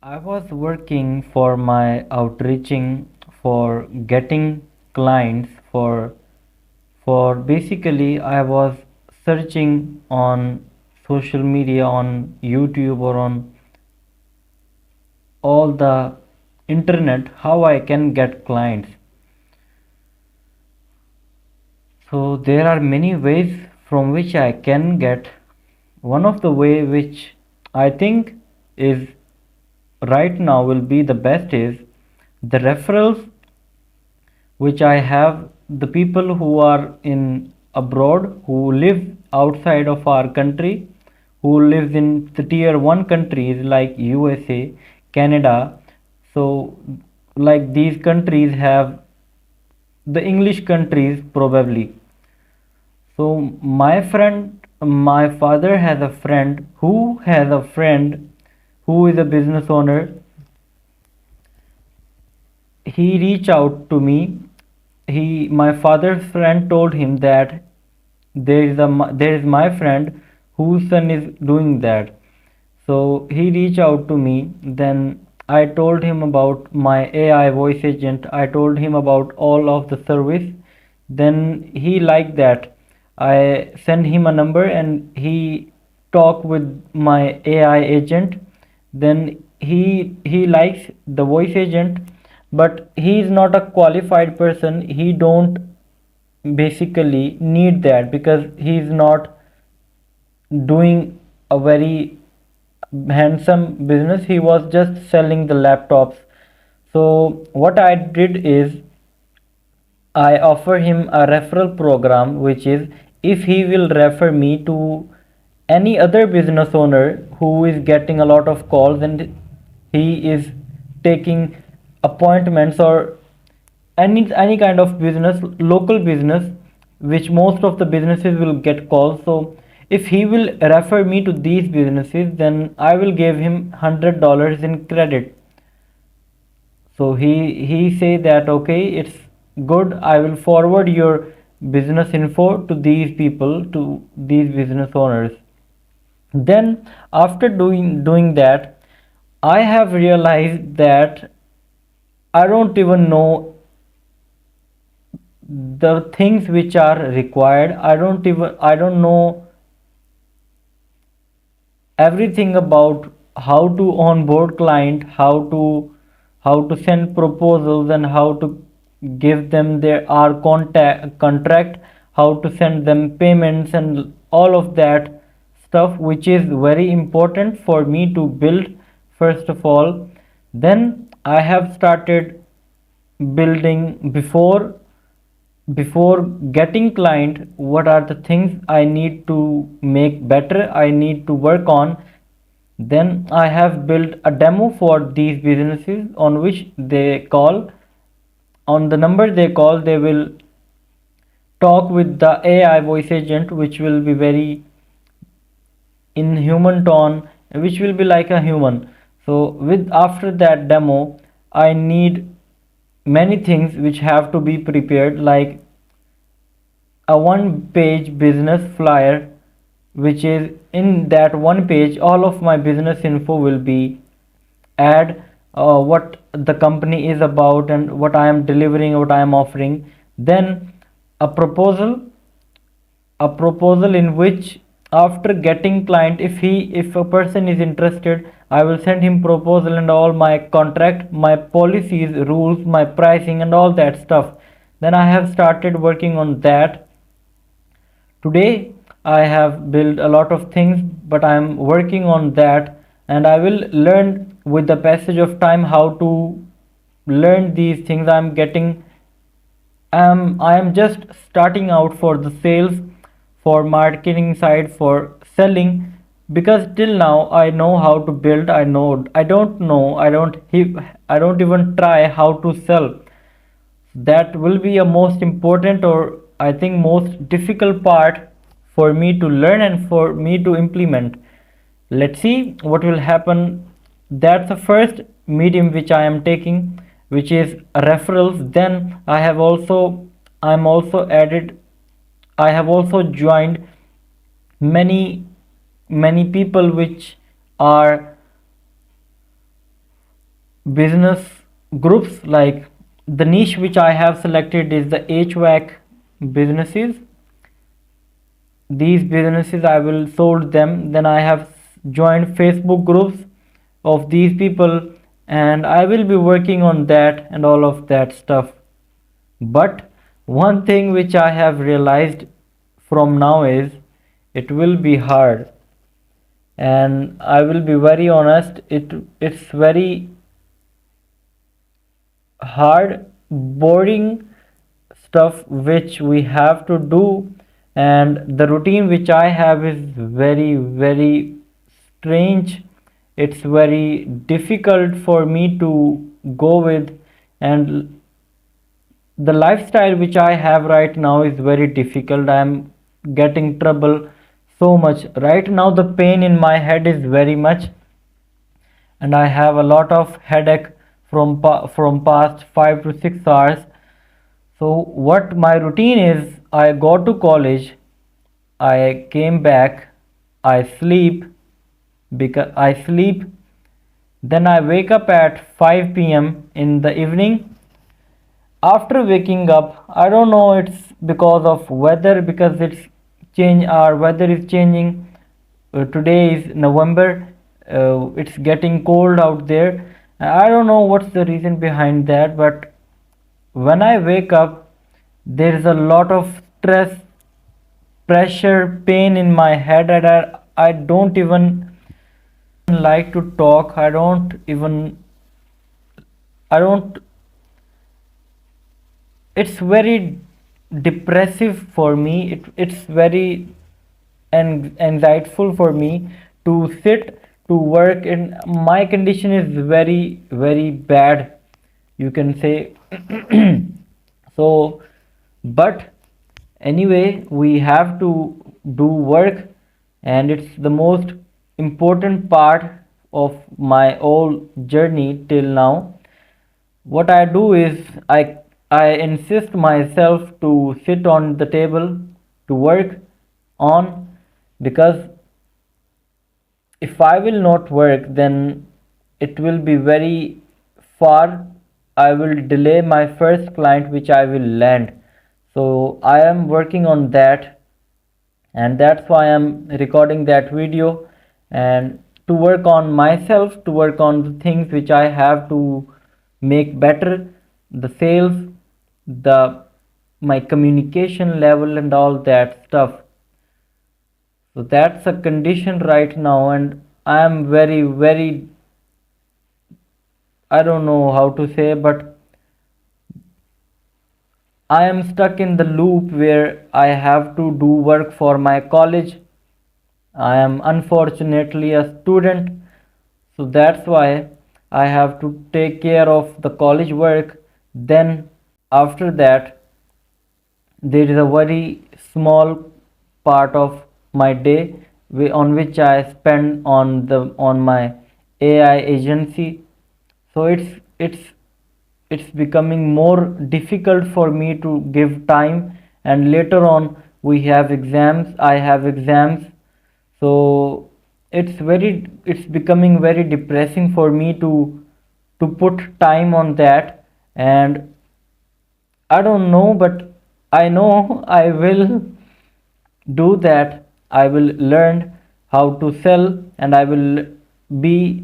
I was working for my outreaching for getting clients for basically I was searching on social media on YouTube or on all the internet how I can get clients. So there are many ways from which I can get. One of the way which I think is right now will be the best is the referrals which I have, the people who are in abroad, who live outside of our country, who lives in the tier 1 countries like USA, Canada. So like these countries have the English countries probably. So my father has a friend who has a friend who is a business owner. He reached out to me. My father's friend told him that there is my friend whose son is doing that. So he reached out to me. Then I told him about my AI voice agent. I told him about all of the service. Then he liked that. I sent him a number and he talked with my AI agent. Then he likes the voice agent, but he is not a qualified person. He don't basically need that because he is not doing a very handsome business. He was just selling the laptops. So what I did is I offer him a referral program, which is if he will refer me to any other business owner who is getting a lot of calls and he is taking appointments or any kind of business, local business, which most of the businesses will get calls. So if he will refer me to these businesses, then I will give him $100 in credit. So he say that okay, it's good, I will forward your business info to these people, to these business owners. Then after doing that, I have realized that I don't even know the things which are required. I don't know everything about how to onboard client, how to send proposals, and how to give them their our contact contract, how to send them payments, and all of that stuff, which is very important for me to build first of all. Then I have started building before getting client. What are the things I need to make better, I need to work on. Then I have built a demo for these businesses on which they call. On the number they call, they will talk with the AI voice agent, which will be very in human tone, which will be like a human. So with after that demo, I need many things which have to be prepared, like a one page business flyer, which is in that one page all of my business info will be add, what the company is about and what I am delivering, what I am offering. Then a proposal, in which after getting client, if a person is interested, I will send him proposal and all my contract, my policies, rules, my pricing, and all that stuff. Then I have started working on that. Today I have built a lot of things, but I am working on that, and I will learn with the passage of time how to learn these things. I am just starting out for the sales, for marketing side, for selling, because till now I know how to build. I don't even try how to sell. That will be a most important, or I think most difficult part for me to learn and for me to implement. Let's see what will happen. That's the first medium which I am taking, which is referrals. Then I'm also added I have also joined many people which are business groups. Like the niche which I have selected is the HVAC businesses. These businesses I will sold them. Then I have joined Facebook groups of these people, and I will be working on that and all of that stuff. But one thing which I have realized from now is it will be hard, and I will be very honest, it's very hard, boring stuff which we have to do, and the routine which I have is very, very strange. It's very difficult for me to go with, and the lifestyle which I have right now is very difficult. I am getting trouble so much. Right now the pain in my head is very much, and I have a lot of headache from past 5 to 6 hours. So what my routine is, I go to college, I came back, I sleep, then I wake up at 5 p.m. in the evening. After waking up, I don't know, it's because of weather, because our weather is changing. Today is November, it's getting cold out there. I don't know what's the reason behind that, but when I wake up, there is a lot of stress, pressure, pain in my head, and I don't even like to talk. I don't, it's very depressive for me. It's very anxietyful for me to sit to work, and my condition is very, very bad, you can say. So, but anyway, we have to do work, and it's the most important part of my whole journey till now. What I do is I insist myself to sit on the table to work on, because if I will not work, then it will be very far. I will delay my first client which I will land. So I am working on that, and that's why I'm recording that video, and to work on myself, to work on the things which I have to make better, the sales, the my communication level and all that stuff. So that's a condition right now, and I am very, very, I don't know how to say, but I am stuck in the loop where I have to do work for my college. I am unfortunately a student, so that's why I have to take care of the college work. Then after that, there is a very small part of my day on which I spend on my AI agency. So it's becoming more difficult for me to give time, and later on we have exams, I have exams. So it's becoming very depressing for me to put time on that, and I don't know, but I know I will do that. I will learn how to sell, and be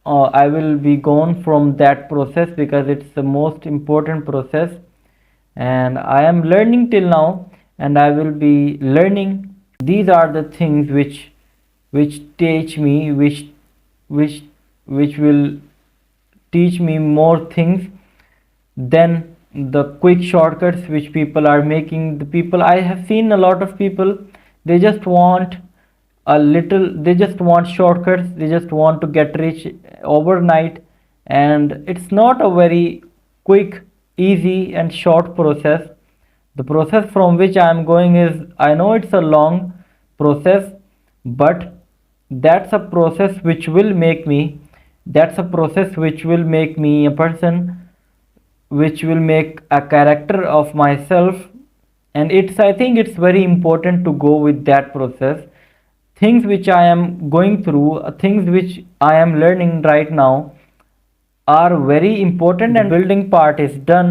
I will be gone from that process, because it's the most important process, and I am learning till now, and I will be learning. These are the things which teach me, which will teach me more things than the quick shortcuts which people are making. The people, I have seen a lot of people, they just want they just want shortcuts, they just want to get rich overnight, and it's not a very quick, easy and short process. The process from which I am going is, I know it's a long process, but that's a process which will make me, a person, which will make a character of myself. And I think it's very important to go with that process. Things which I am going through, things which I am learning right now, are very important and building part is done.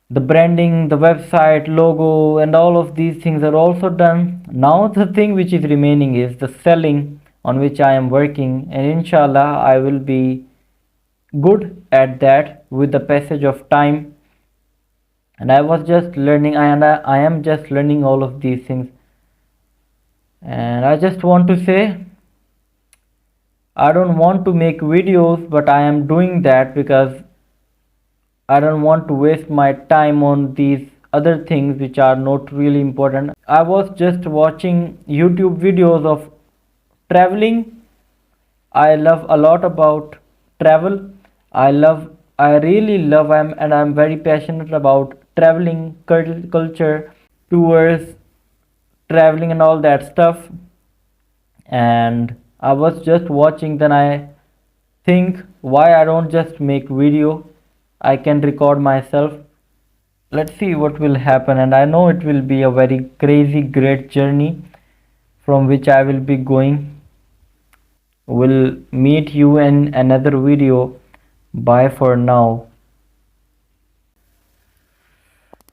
The branding, the website, logo, and all of these things are also done. Now the thing which is remaining is the selling, on which I am working, and inshallah I will be good at that with the passage of time. And I was just learning, I am just learning all of these things. And I just want to say, I don't want to make videos, but I am doing that because I don't want to waste my time on these other things which are not really important. I was just watching YouTube videos of traveling. I love a lot about travel. I really love, and I'm very passionate about traveling, culture, tours, traveling, and all that stuff. And I was just watching, then I think, why I don't just make video? I can record myself. Let's see what will happen, and I know it will be a very crazy great journey from which I will be going. Will meet you in another video. Bye for now.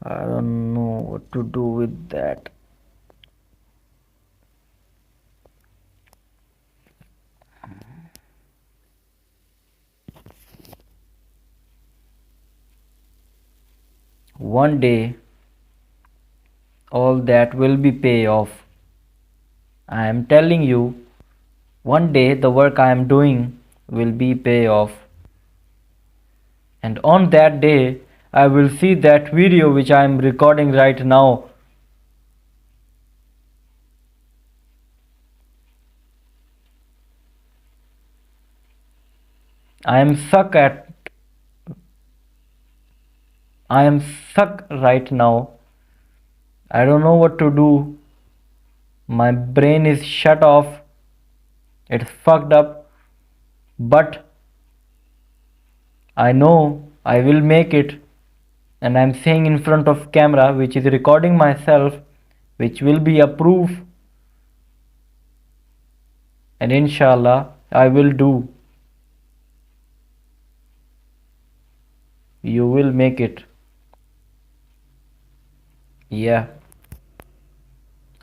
I don't know what to do with that. One day all that will be pay off. I am telling you, one day the work I am doing will be pay off. And on that day I will see that video which I am recording right now. I am stuck right now. I don't know what to do. My brain is shut off. It's fucked up. But I know I will make it. And I'm saying in front of camera which is recording myself, which will be a proof. And inshallah I will do. You will make it. Yeah.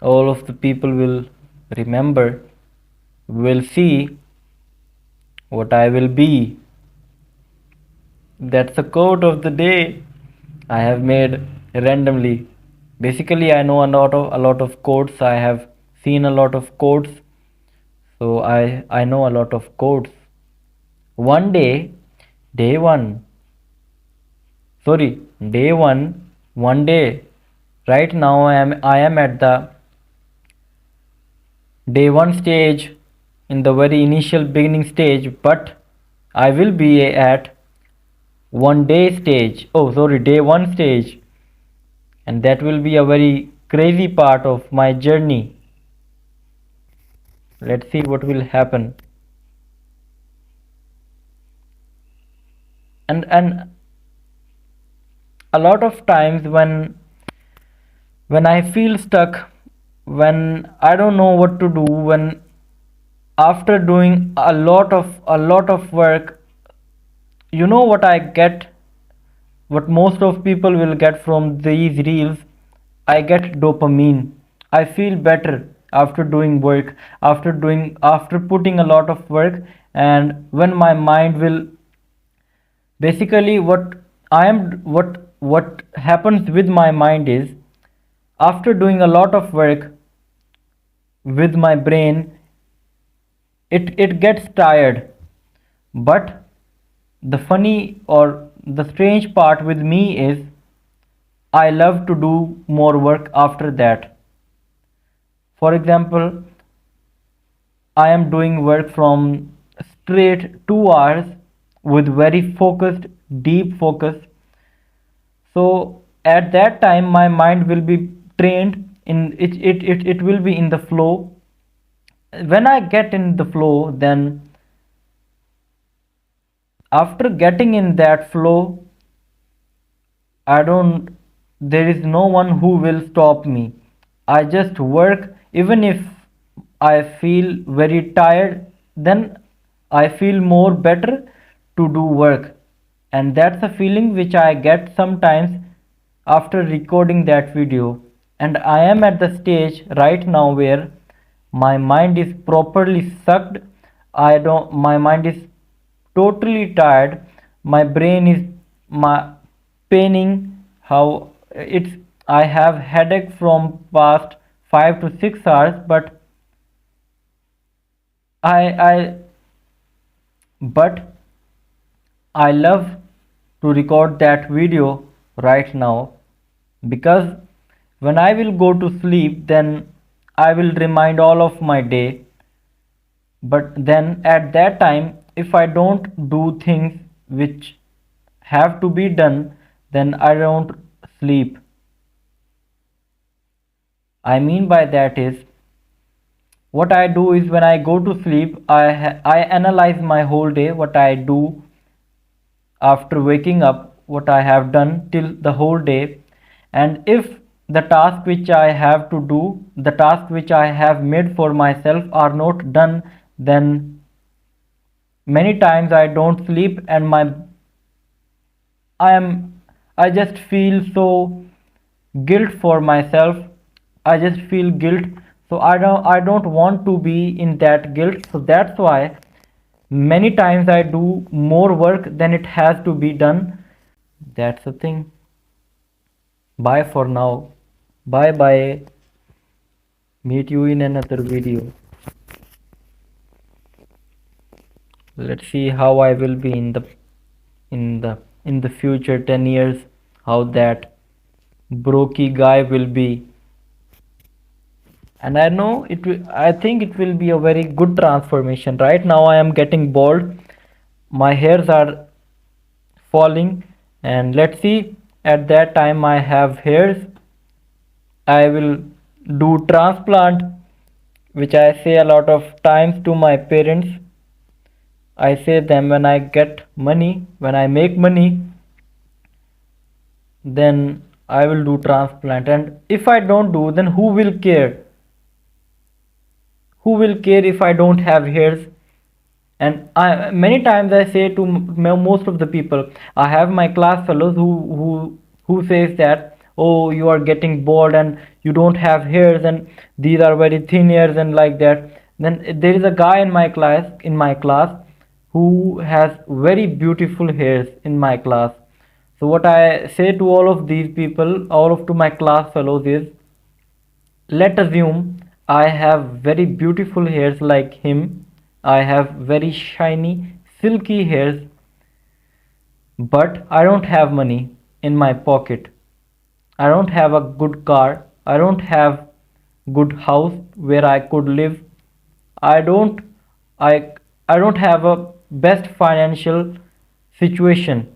All of the people will remember, will see what I will be. That's the quote of the day I have made randomly. Basically, I know a lot of quotes. I have seen a lot of quotes, so I know a lot of quotes. One day, day one. Sorry, day one. One day. Right now, I am at the day one stage, in the very initial beginning stage, but I will be at one day stage. Oh, sorry, day one stage. And that will be a very crazy part of my journey. Let's see what will happen. And a lot of times when I feel stuck, when I don't know what to do, when after doing a lot of work, you know what I get, what most of people will get from these reels, I get dopamine. I feel better after doing work, after putting a lot of work. And when my mind will, basically what happens with my mind is, after doing a lot of work with my brain, it gets tired. But the funny or the strange part with me is, I love to do more work after that. For example, I am doing work from straight 2 hours with very focused, deep focus. So at that time my mind will be trained in it will be in the flow. When I get in the flow, then after getting in that flow, I don't there is no one who will stop me. I just work, even if I feel very tired, then I feel more better to do work. And that's a feeling which I get sometimes after recording that video. And I am at the stage right now where my mind is properly sucked. My mind is totally tired. My brain is my paining. How it's I have headache from past 5 to 6 hours, but I but I love to record that video right now, because when I will go to sleep, then I will remind all of my day. But then at that time, if I don't do things which have to be done, then I don't sleep. I mean by that is, what I do is when I go to sleep, I analyze my whole day, what I do after waking up, what I have done till the whole day, and if the task which I have to do, the task which I have made for myself are not done, then many times I don't sleep, and I am I just feel so guilt for myself. I just feel guilt, so I don't want to be in that guilt. So that's why many times I do more work than it has to be done. That's the thing. Bye for now. Bye bye. Meet you in another video. Let's see how I will be in the future 10 years, how that brokey guy will be. And I know I think it will be a very good transformation. Right now I am getting bald. My hairs are falling, and let's see, at that time I have hairs, I will do transplant, which I say a lot of times to my parents. I say them, when I get money, when I make money, then I will do transplant. And if I don't do, then who will care? Who will care if I don't have hairs? And many times I say to most of the people, I have my class fellows who says that, oh, you are getting bored and you don't have hairs, and these are very thin hairs and like that. Then there is a guy in my class who has very beautiful hairs in my class. So what I say to all of these people, all of to my class fellows is, let's assume I have very beautiful hairs like him. I have very shiny, silky hairs, but I don't have money in my pocket. I don't have a good car. I don't have good house where I could live. I don't I I don't have a best financial situation.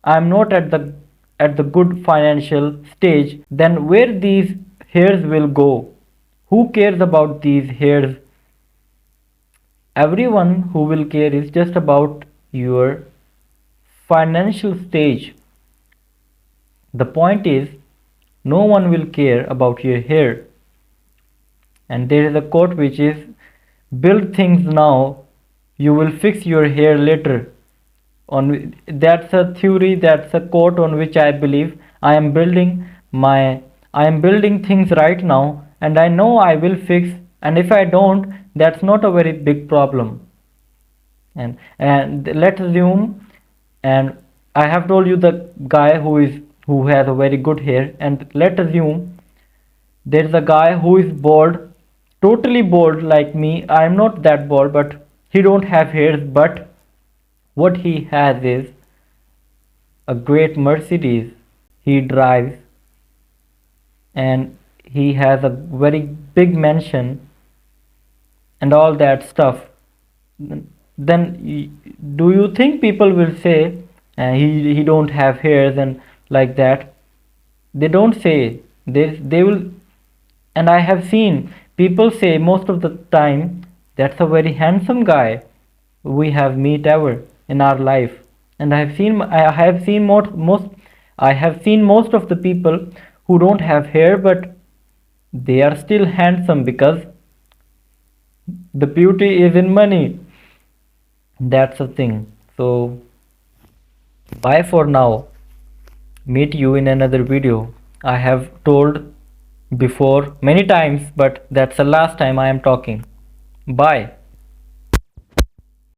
I'm not at the good financial stage. Then where these hairs will go? Who cares about these hairs? Everyone who will care is just about your financial stage. The point is, no one will care about your hair. And there is a quote which is, build things now, you will fix your hair later. That's a theory, that's a quote on which I believe. I am building things right now, and I know I will fix, and if I don't, that's not a very big problem. And let's assume, and I have told you the guy who has a very good hair, and let's assume there is a guy who is bald, totally bald like me. I am not that bald, but he don't have hairs, but what he has is a great Mercedes he drives, and he has a very big mansion and all that stuff. Then do you think people will say, he don't have hairs and like that? They don't say. They will. And I have seen people say most of the time, that's a very handsome guy we have met ever in our life. And I have seen most of the people who don't have hair, but they are still handsome, because the beauty is in money. That's the thing. So bye for now. Meet you in another video. I have told before many times, but that's the last time I am talking. Bye.